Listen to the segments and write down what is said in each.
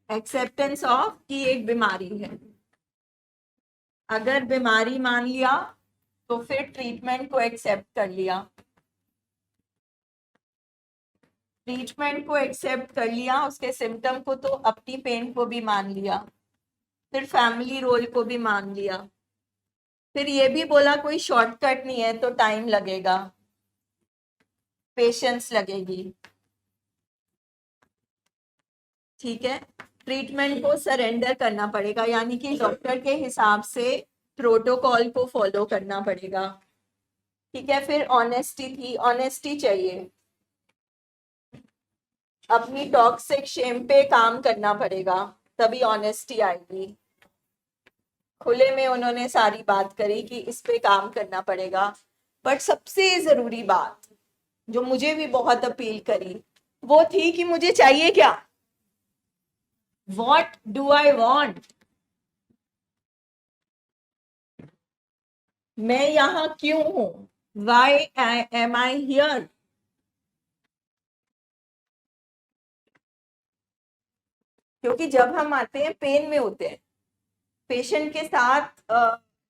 Acceptance of कि एक बीमारी है। अगर बीमारी मान लिया तो फिर ट्रीटमेंट को एक्सेप्ट कर लिया, ट्रीटमेंट को एक्सेप्ट कर लिया, उसके सिम्टम को तो अपनी पेन को भी मान लिया, फिर फैमिली रोल को भी मान लिया, फिर ये भी बोला कोई शॉर्टकट नहीं है तो टाइम लगेगा, पेशेंस लगेगी। ठीक है, ट्रीटमेंट को सरेंडर करना पड़ेगा, यानी कि डॉक्टर के हिसाब से प्रोटोकॉल को फॉलो करना पड़ेगा। ठीक है, फिर ऑनेस्टी थी, ऑनेस्टी चाहिए, अपनी टॉक्सिक शेम पे काम करना पड़ेगा, तभी ऑनेस्टी आएगी। खुले में उन्होंने सारी बात करी कि इस पे काम करना पड़ेगा। बट सबसे जरूरी बात जो मुझे भी बहुत अपील करी वो थी कि मुझे चाहिए क्या, वॉट डू आई वॉन्ट, मैं यहां क्यों हूं, वाई एम आई हियर। क्योंकि जब हम आते हैं पेन में होते हैं, पेशेंट के साथ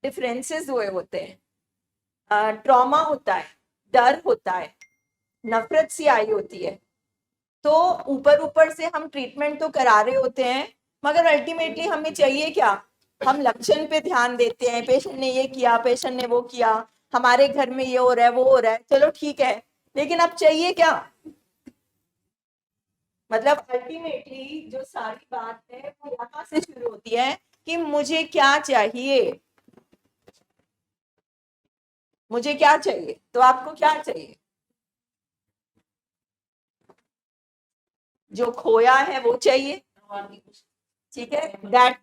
डिफरेंसेस हुए होते हैं, ट्रॉमा होता है, डर होता है, नफरत सी आई होती है, तो ऊपर ऊपर से हम ट्रीटमेंट तो करा रहे होते हैं, मगर अल्टीमेटली हमें चाहिए क्या, हम लक्षण पे ध्यान देते हैं, पेशेंट ने ये किया, पेशेंट ने वो किया, हमारे घर में ये हो रहा है, वो हो रहा है, चलो ठीक है, लेकिन अब चाहिए क्या। मतलब अल्टीमेटली जो सारी बात है वो यहाँ से शुरू होती है कि मुझे क्या चाहिए, मुझे क्या चाहिए, तो आपको क्या चाहिए, जो खोया है वो चाहिए। ठीक है, दैट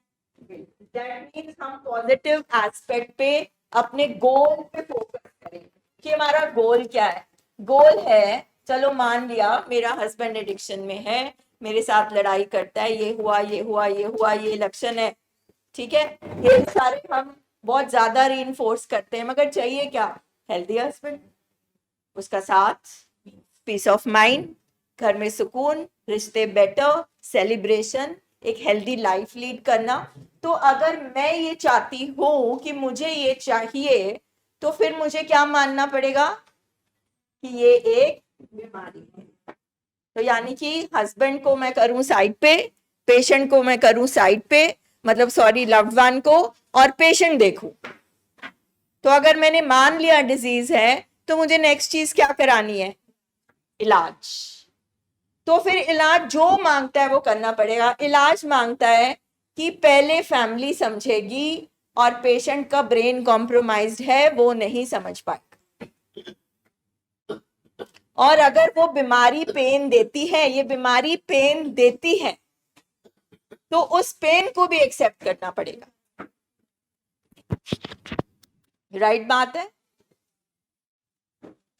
मीन्स हम पॉजिटिव एस्पेक्ट पे, अपने गोल पे फोकस करें कि हमारा गोल क्या है। गोल है, चलो मान लिया मेरा हस्बैंड एडिक्शन में है, मेरे साथ लड़ाई करता है, ये हुआ ये हुआ ये हुआ, ये लक्षण है। ठीक है, ये सारे हम बहुत ज्यादा रीइंफोर्स करते हैं, मगर चाहिए क्या, हेल्दी हस्बैंड, उसका साथ, पीस ऑफ माइंड, घर में सुकून, रिश्ते बेटर, सेलिब्रेशन, एक हेल्दी लाइफ लीड करना। तो अगर मैं ये चाहती हूँ कि मुझे ये चाहिए, तो फिर मुझे क्या मानना पड़ेगा कि ये एक बीमारी है। तो यानी कि हस्बैंड को मैं करूं साइड पे, पेशेंट को मैं करूं साइड पे, मतलब सॉरी लव्ड वन को, और पेशेंट देखूं। तो अगर मैंने मान लिया डिजीज है, तो मुझे नेक्स्ट चीज क्या करानी है, इलाज। तो फिर इलाज जो मांगता है वो करना पड़ेगा। इलाज मांगता है कि पहले फैमिली समझेगी, और पेशेंट का ब्रेन कॉम्प्रोमाइज्ड है, वो नहीं समझ पाएगा। और अगर वो बीमारी पेन देती है, ये बीमारी पेन देती है, तो उस पेन को भी एक्सेप्ट करना पड़ेगा। राइट बात है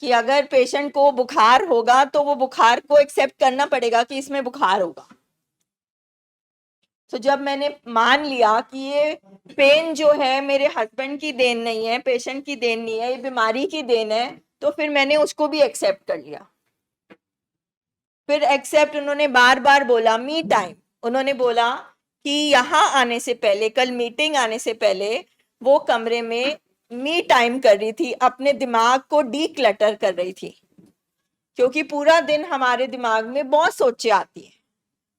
कि अगर पेशेंट को बुखार होगा तो वो बुखार को एक्सेप्ट करना पड़ेगा कि इसमें बुखार होगा। तो जब मैंने मान लिया कि ये पेन जो है मेरे हस्बैंड की देन नहीं है, पेशेंट की देन नहीं है, ये बीमारी की देन है, तो फिर मैंने उसको भी एक्सेप्ट कर लिया। फिर एक्सेप्ट उन्होंने बार बार बोला, मी टाइम, उन्होंने बोला कि यहाँ आने से पहले, कल मीटिंग आने से पहले वो कमरे में मी टाइम कर रही थी, अपने दिमाग को डी क्लटर कर रही थी, क्योंकि पूरा दिन हमारे दिमाग में बहुत सोचे आती है,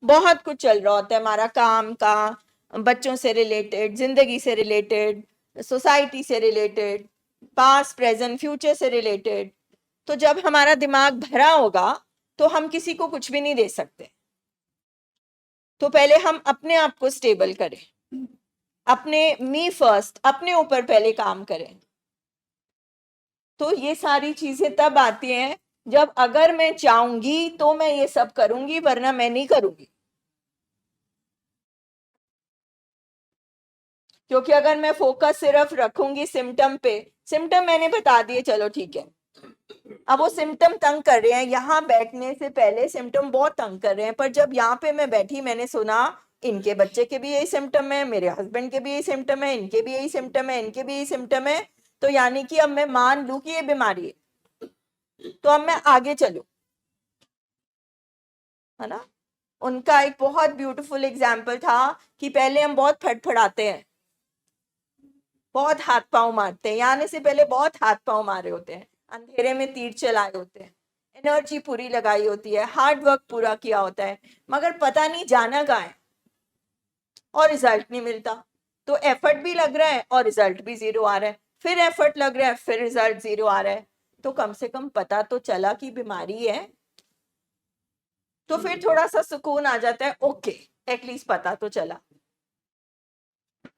बहुत कुछ चल रहा होता है, हमारा काम का, बच्चों से रिलेटेड, जिंदगी से रिलेटेड, सोसाइटी से रिलेटेड, पास्ट प्रेजेंट फ्यूचर से रिलेटेड। तो जब हमारा दिमाग भरा होगा तो हम किसी को कुछ भी नहीं दे सकते। तो पहले हम अपने आप को स्टेबल करें, अपने मी फर्स्ट, अपने ऊपर पहले काम करें। तो ये सारी चीजें तब आती हैं जब अगर मैं चाहूंगी तो मैं ये सब करूंगी, वरना मैं नहीं करूंगी। क्योंकि अगर मैं फोकस सिर्फ रखूंगी सिम्टम पे, सिम्टम मैंने बता दिए, चलो ठीक है, अब वो सिम्टम तंग कर रहे हैं, यहाँ बैठने से पहले सिम्टम बहुत तंग कर रहे हैं, पर जब यहाँ पे मैं बैठी, मैंने सुना इनके बच्चे के भी यही सिम्टम है, मेरे हस्बैंड के भी यही सिम्टम है, इनके भी यही सिम्टम है, इनके भी यही सिम्टम है, तो यानी कि अब मैं मान लू कि ये बीमारी है, तो अब मैं आगे चलू, है ना। उनका एक बहुत ब्यूटीफुल एग्जाम्पल था कि पहले हम बहुत फटफड़ाते हैं, बहुत हाथ पांव मारते हैं, आने से पहले बहुत हाथ पांव मारे होते हैं, अंधेरे में तीर चलाए होते हैं, एनर्जी पूरी लगाई होती है, हार्ड वर्क पूरा किया होता है, मगर पता नहीं जाना कहाँ है और रिजल्ट नहीं मिलता। तो एफर्ट भी लग रहा है और रिजल्ट भी जीरो आ रहा है, फिर एफर्ट लग रहा है फिर रिजल्ट जीरो आ रहा है। तो कम से कम पता तो चला कि बीमारी है, तो फिर थोड़ा सा सुकून आ जाता है, ओके एटलीस्ट पता तो चला।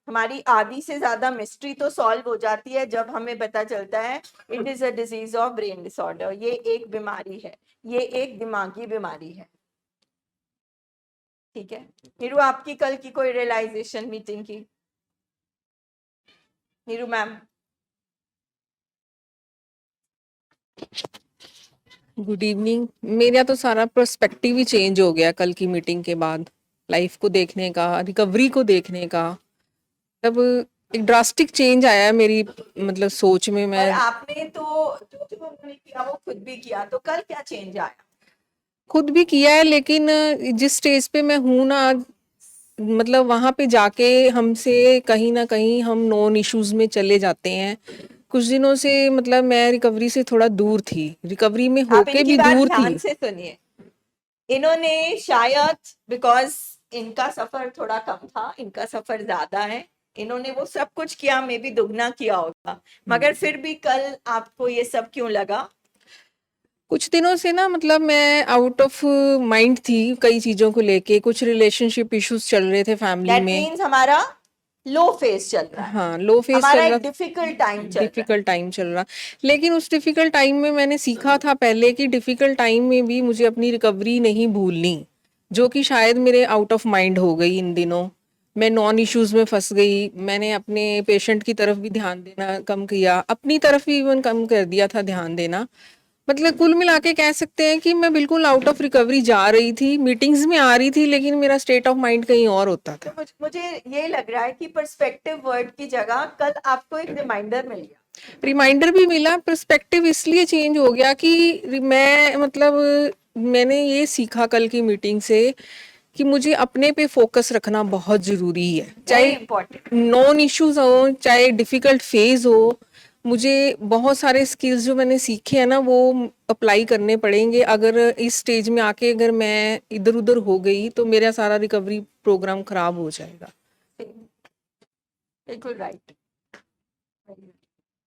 हमारी आधी से ज्यादा मिस्ट्री तो सॉल्व हो जाती है जब हमें पता चलता है it is a disease of brain disorder, ये एक बीमारी है, ये एक दिमागी बीमारी है। ठीक है नीरू, आपकी कल की कोई रियलाइजेशन मीटिंग की? नीरू मैम। Good evening. मेरा तो सारा पर्सपेक्टिव ही चेंज हो गया कल की मीटिंग के बाद, लाइफ को देखने का, रिकवरी को देखने का। तब एक ड्रास्टिक चेंज आया मेरी मतलब सोच में। और मैं आपने तो जो जो उन्होंने किया वो खुद भी किया, तो कल क्या चेंज आया? खुद भी किया है, लेकिन जिस स्टेज पे मैं हूं ना आज, मतलब वहां पे जाके हमसे कहीं ना कहीं हम नॉन इश्यूज में चले जाते हैं। कुछ दिनों से मतलब मैं रिकवरी से थोड़ा दूर थी, रिकवरी में आप होके इनकी भी बात दूर थी। ध्यान से सुनिए। इन्होंने शायद बिकॉज इनका सफर थोड़ा कम था, इनका सफर ज्यादा है, इन्होंने वो सब कुछ किया, मे भी दुगना किया होगा, मगर फिर भी कल आपको ये सब क्यों लगा? कुछ दिनों से ना मतलब मैं आउट ऑफ माइंड थी कई चीजों को लेके, कुछ रिलेशनशिप इश्यूज चल रहे थे फैमिली दैट में। मीन्स हमारा लो फेज चल रहा है, हाँ, लो फेज हमारा चल एक रहा, डिफिकल्ट टाइम चल रहा है। डिफिकल्ट टाइम चल रहा। लेकिन उस डिफिकल्ट टाइम में मैंने सीखा था पहले कि डिफिकल्ट टाइम में भी मुझे अपनी रिकवरी नहीं भूलनी, जो कि शायद मेरे आउट ऑफ माइंड हो गई इन दिनों। मैं नॉन इश्यूज में फंस गई, मैंने अपने पेशेंट की तरफ भी ध्यान देना कम किया, अपनी तरफ भी इवन कम कर दिया था ध्यान देना। मतलब कुल मिला के कह सकते हैं कि मैं बिल्कुल आउट ऑफ रिकवरी जा रही थी, मीटिंग्स में आ रही थी, लेकिन मेरा स्टेट ऑफ माइंड कहीं और होता तो था। मुझे ये लग रहा है कि पर्सपेक्टिव वर्ड की जगह कल आपको एक रिमाइंडर मिल गया। रिमाइंडर भी मिला, पर्सपेक्टिव इसलिए चेंज हो गया कि मैं मतलब मैंने ये सीखा कल की मीटिंग से कि मुझे अपने पे फोकस रखना बहुत जरूरी है, वेरी चाहे इंपॉर्टेंट। नॉन इश्यूज हो, चाहे डिफिकल्ट फेज हो। मुझे बहुत सारे स्किल्स जो मैंने सीखे हैं ना वो अप्लाई करने पड़ेंगे। अगर इस स्टेज में आके अगर मैं इधर उधर हो गई तो मेरा सारा रिकवरी प्रोग्राम खराब हो जाएगा। बिल्कुल राइट।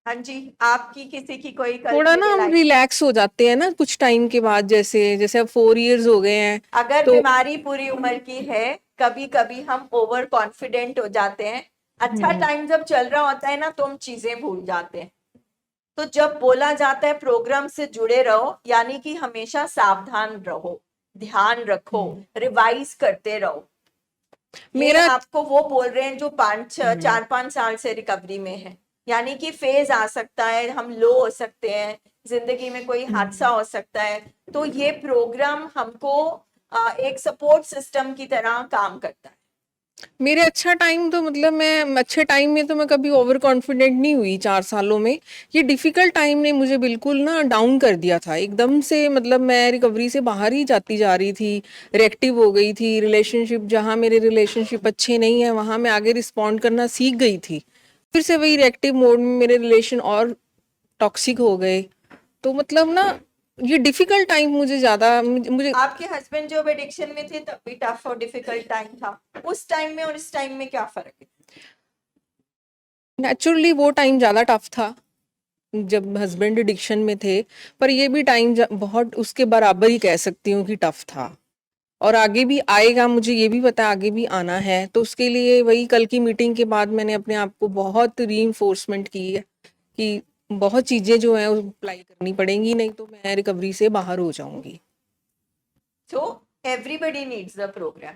हाँ जी, आपकी किसी की कोई कल थोड़ा की ना हम रियलाइज? रिलैक्स हो जाते हैं ना कुछ टाइम के बाद, जैसे जैसे अब 4 इयर्स हो गए हैं अगर तो बीमारी पूरी उम्र की है, कभी कभी हम ओवर कॉन्फिडेंट हो जाते हैं। अच्छा टाइम जब चल रहा होता है ना तो हम चीजें भूल जाते हैं। तो जब बोला जाता है प्रोग्राम से जुड़े रहो, यानी कि हमेशा सावधान रहो, ध्यान रखो, रिवाइज करते रहो। ये मेरा आपको वो बोल रहे हैं जो 4-5 साल से रिकवरी में है, यानी कि फेज आ सकता है, हम लो हो सकते हैं, जिंदगी में कोई हादसा हो सकता है। तो ये प्रोग्राम हमको एक सपोर्ट सिस्टम की तरह काम करता है। मेरे अच्छा टाइम तो मतलब मैं अच्छे टाइम में तो मैं कभी ओवर कॉन्फिडेंट नहीं हुई 4 सालों में। ये डिफिकल्ट टाइम ने मुझे बिल्कुल ना डाउन कर दिया था एकदम से। मतलब मैं रिकवरी से बाहर ही जाती जा रही थी, रिएक्टिव हो गई थी। रिलेशनशिप, जहाँ मेरे रिलेशनशिप अच्छे नहीं है वहाँ मैं आगे रिस्पॉन्ड करना सीख गई थी, फिर से वही रिएक्टिव मोड में मेरे रिलेशन और टॉक्सिक हो गए। तो मतलब ना ये डिफिकल्ट टाइम मुझे ज्यादा मुझे आपके हस्बैंड जब एडिक्शन में थे तब भी टफ और डिफिकल्ट टाइम था, उस टाइम में और इस टाइम में क्या फर्क है? नेचुरली वो टाइम ज्यादा टफ था जब हस्बैंड एडिक्शन में थे, पर ये भी टाइम बहुत उसके बराबर ही कह सकती हूँ कि टफ था। और आगे भी आएगा, मुझे ये भी पता है आगे भी आना है। तो उसके लिए वही कल की मीटिंग के बाद मैंने अपने आप को बहुत रीइंफोर्समेंट की है कि बहुत चीजें जो हैं वो अप्लाई करनी पड़ेंगी, नहीं तो मैं रिकवरी से बाहर हो जाऊंगी। So everybody needs the programme.